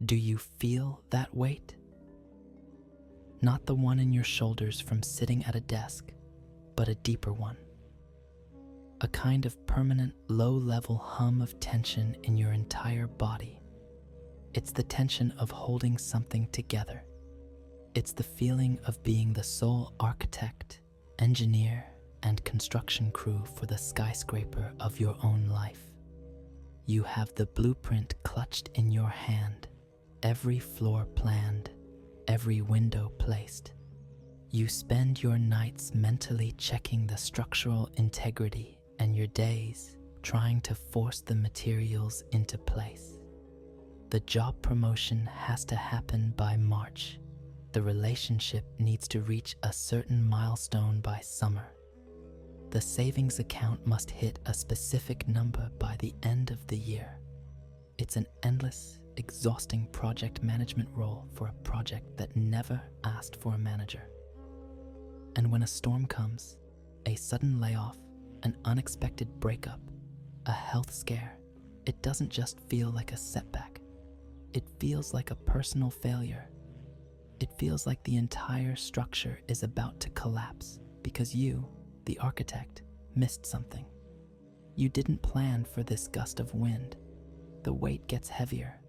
Do you feel that weight? Not the one in your shoulders from sitting at a desk, but a deeper one. A kind of permanent, low-level hum of tension in your entire body. It's the tension of holding something together. It's the feeling of being the sole architect, engineer, and construction crew for the skyscraper of your own life. You have the blueprint clutched in your hand, every floor planned, every window placed. You spend your nights mentally checking the structural integrity and your days trying to force the materials into place. The job promotion has to happen by March. The relationship needs to reach a certain milestone by summer. The savings account must hit a specific number by the end of the year. It's an endless, exhausting project management role for a project that never asked for a manager. And when a storm comes, a sudden layoff, an unexpected breakup, a health scare, it doesn't just feel like a setback. It feels like a personal failure. It feels like the entire structure is about to collapse because you, the architect, missed something. You didn't plan for this gust of wind. The weight gets heavier.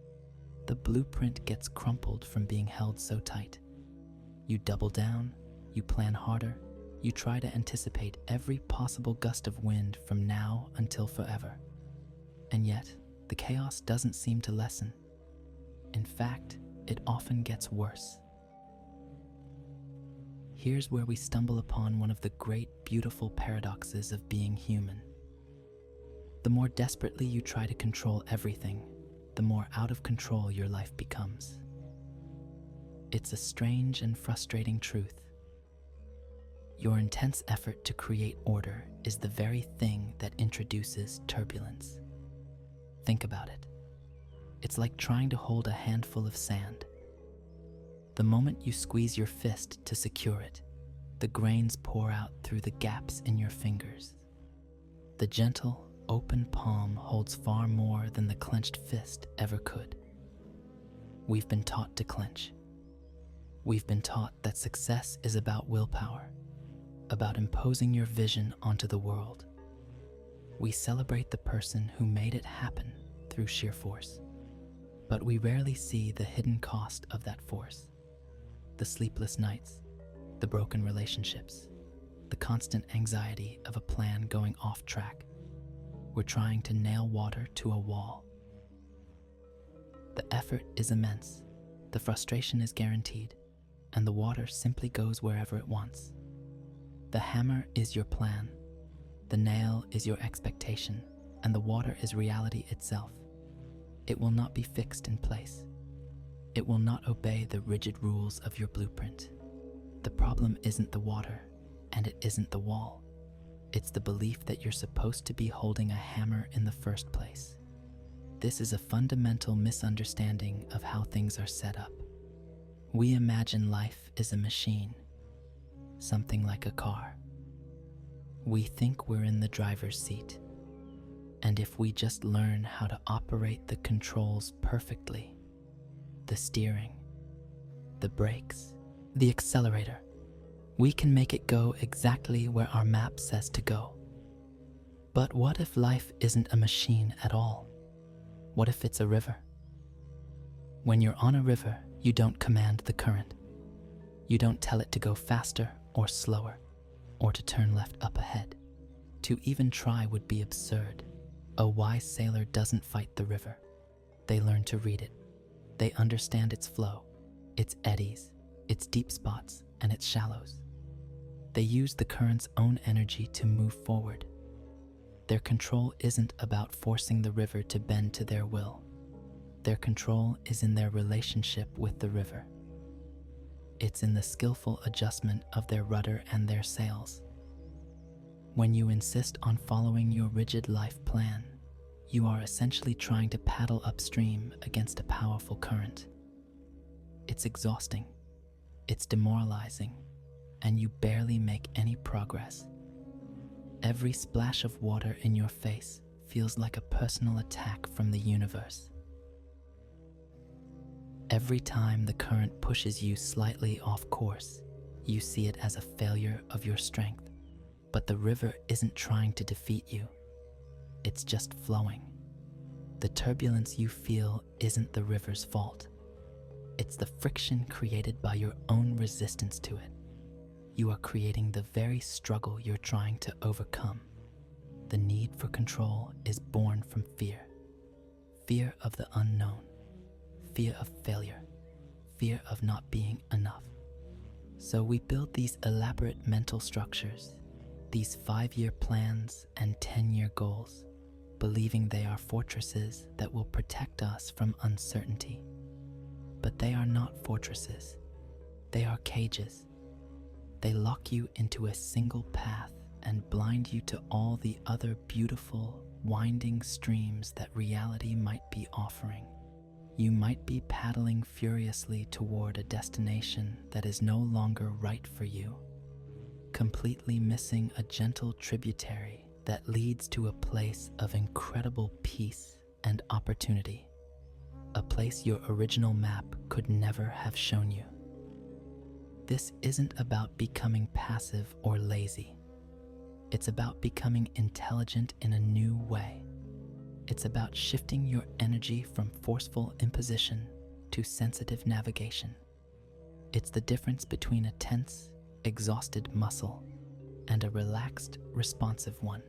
The blueprint gets crumpled from being held so tight. You double down, you plan harder, you try to anticipate every possible gust of wind from now until forever. And yet, the chaos doesn't seem to lessen. In fact, it often gets worse. Here's where we stumble upon one of the great, beautiful paradoxes of being human. The more desperately you try to control everything, the more out of control your life becomes. It's a strange and frustrating truth. Your intense effort to create order is the very thing that introduces turbulence. Think about it. It's like trying to hold a handful of sand. The moment you squeeze your fist to secure it, the grains pour out through the gaps in your fingers. The gentle, open palm holds far more than the clenched fist ever could. We've been taught to clench. We've been taught that success is about willpower, about imposing your vision onto the world. We celebrate the person who made it happen through sheer force, but we rarely see the hidden cost of that force. The sleepless nights, the broken relationships, the constant anxiety of a plan going off track. We're trying to nail water to a wall. The effort is immense, the frustration is guaranteed, and the water simply goes wherever it wants. The hammer is your plan, the nail is your expectation, and the water is reality itself. It will not be fixed in place. It will not obey the rigid rules of your blueprint. The problem isn't the water, and it isn't the wall. It's the belief that you're supposed to be holding a hammer in the first place. This is a fundamental misunderstanding of how things are set up. We imagine life is a machine, something like a car. We think we're in the driver's seat, and if we just learn how to operate the controls perfectly, the steering, the brakes, the accelerator, we can make it go exactly where our map says to go. But what if life isn't a machine at all? What if it's a river? When you're on a river, you don't command the current. You don't tell it to go faster or slower, or to turn left up ahead. To even try would be absurd. A wise sailor doesn't fight the river. They learn to read it. They understand its flow, its eddies, its deep spots, and its shallows. They use the current's own energy to move forward. Their control isn't about forcing the river to bend to their will. Their control is in their relationship with the river. It's in the skillful adjustment of their rudder and their sails. When you insist on following your rigid life plan, you are essentially trying to paddle upstream against a powerful current. It's exhausting, it's demoralizing, and you barely make any progress. Every splash of water in your face feels like a personal attack from the universe. Every time the current pushes you slightly off course, you see it as a failure of your strength. But the river isn't trying to defeat you. It's just flowing. The turbulence you feel isn't the river's fault. It's the friction created by your own resistance to it. You are creating the very struggle you're trying to overcome. The need for control is born from fear. Fear of the unknown. Fear of failure. Fear of not being enough. So we build these elaborate mental structures, these 5-year plans and 10-year goals, believing they are fortresses that will protect us from uncertainty. But they are not fortresses. They are cages. They lock you into a single path and blind you to all the other beautiful, winding streams that reality might be offering. You might be paddling furiously toward a destination that is no longer right for you, completely missing a gentle tributary that leads to a place of incredible peace and opportunity, a place your original map could never have shown you. This isn't about becoming passive or lazy. It's about becoming intelligent in a new way. It's about shifting your energy from forceful imposition to sensitive navigation. It's the difference between a tense, exhausted muscle and a relaxed, responsive one.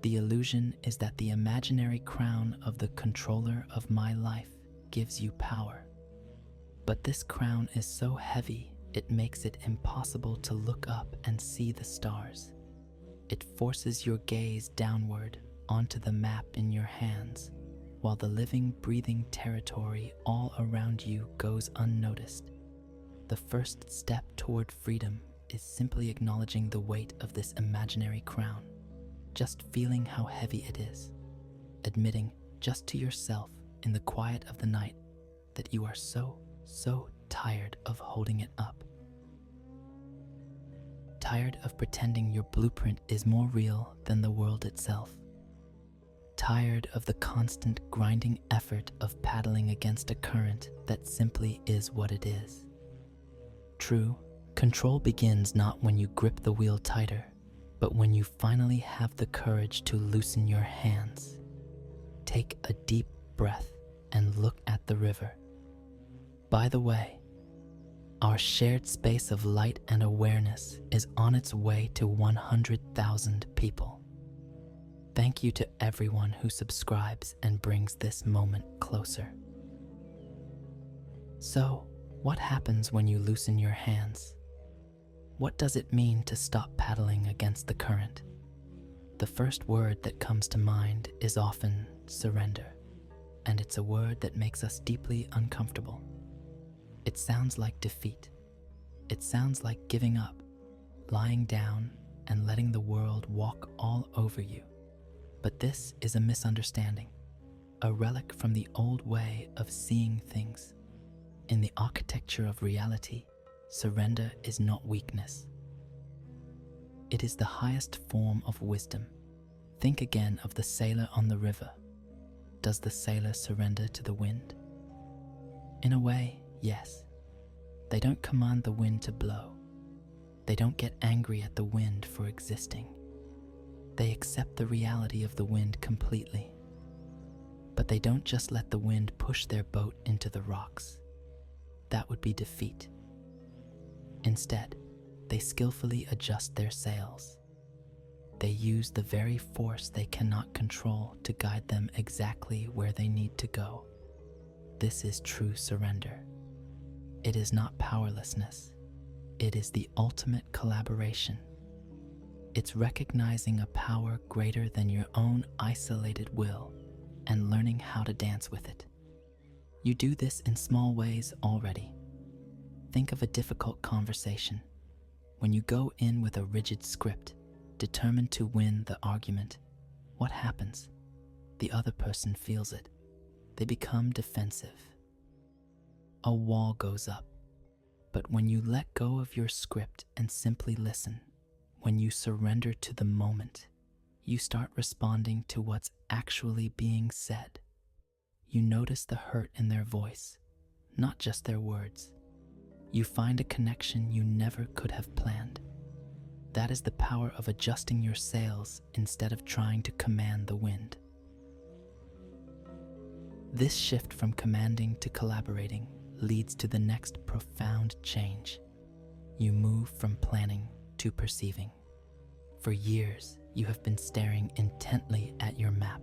The illusion is that the imaginary crown of the controller of my life gives you power. But this crown is so heavy, it makes it impossible to look up and see the stars. It forces your gaze downward onto the map in your hands, while the living, breathing territory all around you goes unnoticed. The first step toward freedom is simply acknowledging the weight of this imaginary crown, just feeling how heavy it is, admitting just to yourself in the quiet of the night that you are so tired of holding it up. Tired of pretending your blueprint is more real than the world itself. Tired of the constant grinding effort of paddling against a current that simply is what it is. True, control begins not when you grip the wheel tighter, but when you finally have the courage to loosen your hands. Take a deep breath and look at the river. By the way, our shared space of light and awareness is on its way to 100,000 people. Thank you to everyone who subscribes and brings this moment closer. So, what happens when you loosen your hands? What does it mean to stop paddling against the current? The first word that comes to mind is often surrender, and it's a word that makes us deeply uncomfortable. It sounds like defeat. It sounds like giving up, lying down, and letting the world walk all over you. But this is a misunderstanding, a relic from the old way of seeing things. In the architecture of reality, surrender is not weakness. It is the highest form of wisdom. Think again of the sailor on the river. Does the sailor surrender to the wind? In a way, yes. They don't command the wind to blow. They don't get angry at the wind for existing. They accept the reality of the wind completely. But they don't just let the wind push their boat into the rocks. That would be defeat. Instead, they skillfully adjust their sails. They use the very force they cannot control to guide them exactly where they need to go. This is true surrender. It is not powerlessness. It is the ultimate collaboration. It's recognizing a power greater than your own isolated will and learning how to dance with it. You do this in small ways already. Think of a difficult conversation. When you go in with a rigid script, determined to win the argument, what happens? The other person feels it. They become defensive. A wall goes up. But when you let go of your script and simply listen, when you surrender to the moment, you start responding to what's actually being said. You notice the hurt in their voice, not just their words. You find a connection you never could have planned. That is the power of adjusting your sails instead of trying to command the wind. This shift from commanding to collaborating leads to the next profound change. You move from planning to perceiving. For years, you have been staring intently at your map.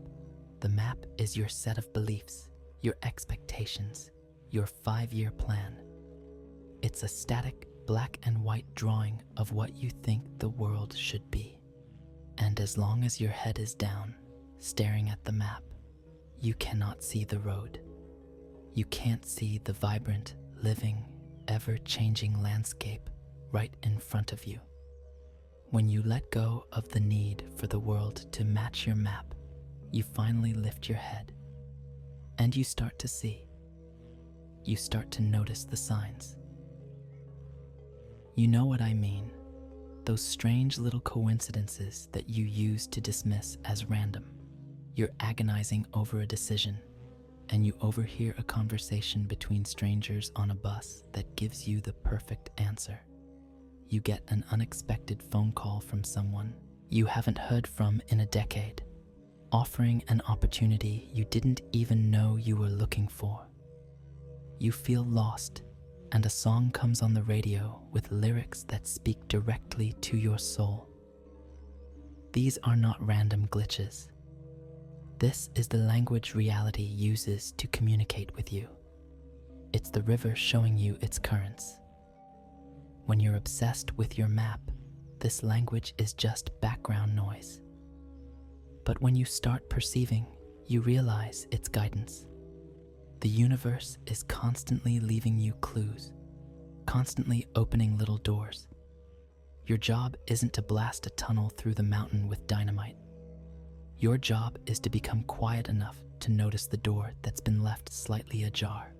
The map is your set of beliefs, your expectations, your 5-year plan. It's a static, black and white drawing of what you think the world should be. And as long as your head is down, staring at the map, you cannot see the road. You can't see the vibrant, living, ever-changing landscape right in front of you. When you let go of the need for the world to match your map, you finally lift your head, and you start to see. You start to notice the signs. You know what I mean, those strange little coincidences that you used to dismiss as random. You're agonizing over a decision, and you overhear a conversation between strangers on a bus that gives you the perfect answer. You get an unexpected phone call from someone you haven't heard from in a decade, offering an opportunity you didn't even know you were looking for. You feel lost, and a song comes on the radio with lyrics that speak directly to your soul. These are not random glitches. This is the language reality uses to communicate with you. It's the river showing you its currents. When you're obsessed with your map, this language is just background noise. But when you start perceiving, you realize its guidance. The universe is constantly leaving you clues, constantly opening little doors. Your job isn't to blast a tunnel through the mountain with dynamite. Your job is to become quiet enough to notice the door that's been left slightly ajar.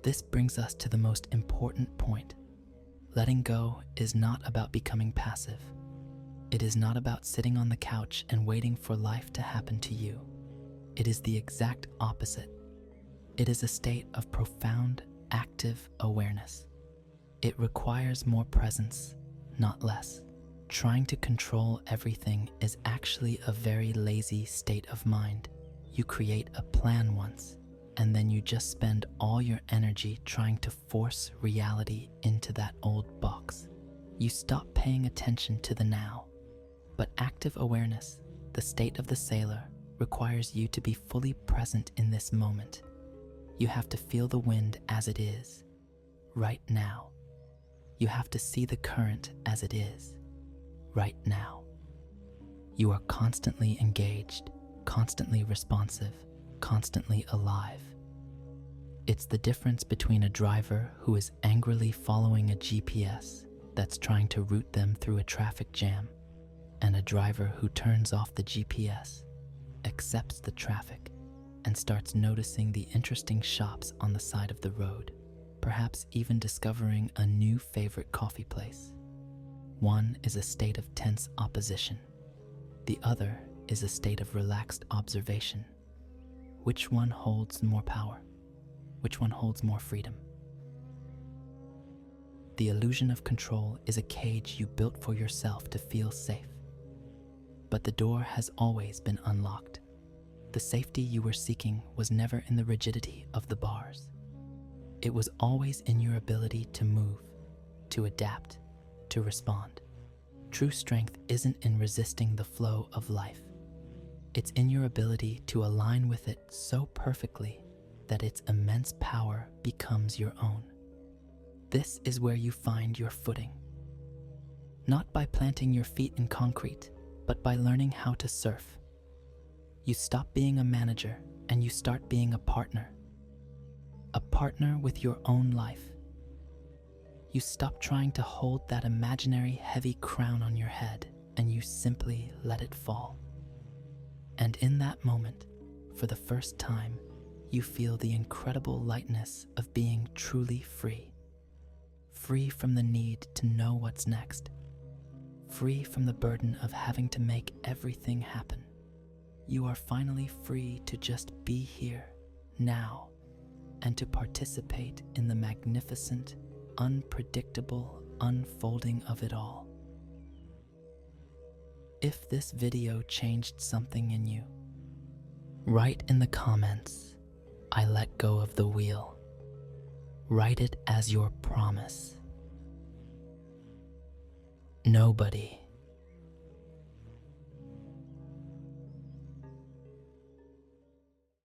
This brings us to the most important point. Letting go is not about becoming passive. It is not about sitting on the couch and waiting for life to happen to you. It is the exact opposite. It is a state of profound, active awareness. It requires more presence, not less. Trying to control everything is actually a very lazy state of mind. You create a plan once, and then you just spend all your energy trying to force reality into that old box. You stop paying attention to the now. But active awareness, the state of the sailor, requires you to be fully present in this moment. You have to feel the wind as it is, right now. You have to see the current as it is, right now. You are constantly engaged, constantly responsive, constantly alive. It's the difference between a driver who is angrily following a GPS that's trying to route them through a traffic jam, and a driver who turns off the GPS, accepts the traffic, and starts noticing the interesting shops on the side of the road, perhaps even discovering a new favorite coffee place. One is a state of tense opposition. The other is a state of relaxed observation. Which one holds more power? Which one holds more freedom? The illusion of control is a cage you built for yourself to feel safe. But the door has always been unlocked. The safety you were seeking was never in the rigidity of the bars. It was always in your ability to move, to adapt, to respond. True strength isn't in resisting the flow of life. It's in your ability to align with it so perfectly that its immense power becomes your own. This is where you find your footing. Not by planting your feet in concrete, but by learning how to surf. You stop being a manager and you start being a partner with your own life. You stop trying to hold that imaginary heavy crown on your head and you simply let it fall. And in that moment, for the first time, you feel the incredible lightness of being truly free. Free from the need to know what's next. Free from the burden of having to make everything happen. You are finally free to just be here, now, and to participate in the magnificent, unpredictable unfolding of it all. If this video changed something in you, write in the comments, "I let go of the wheel." Write it as your promise. Nobody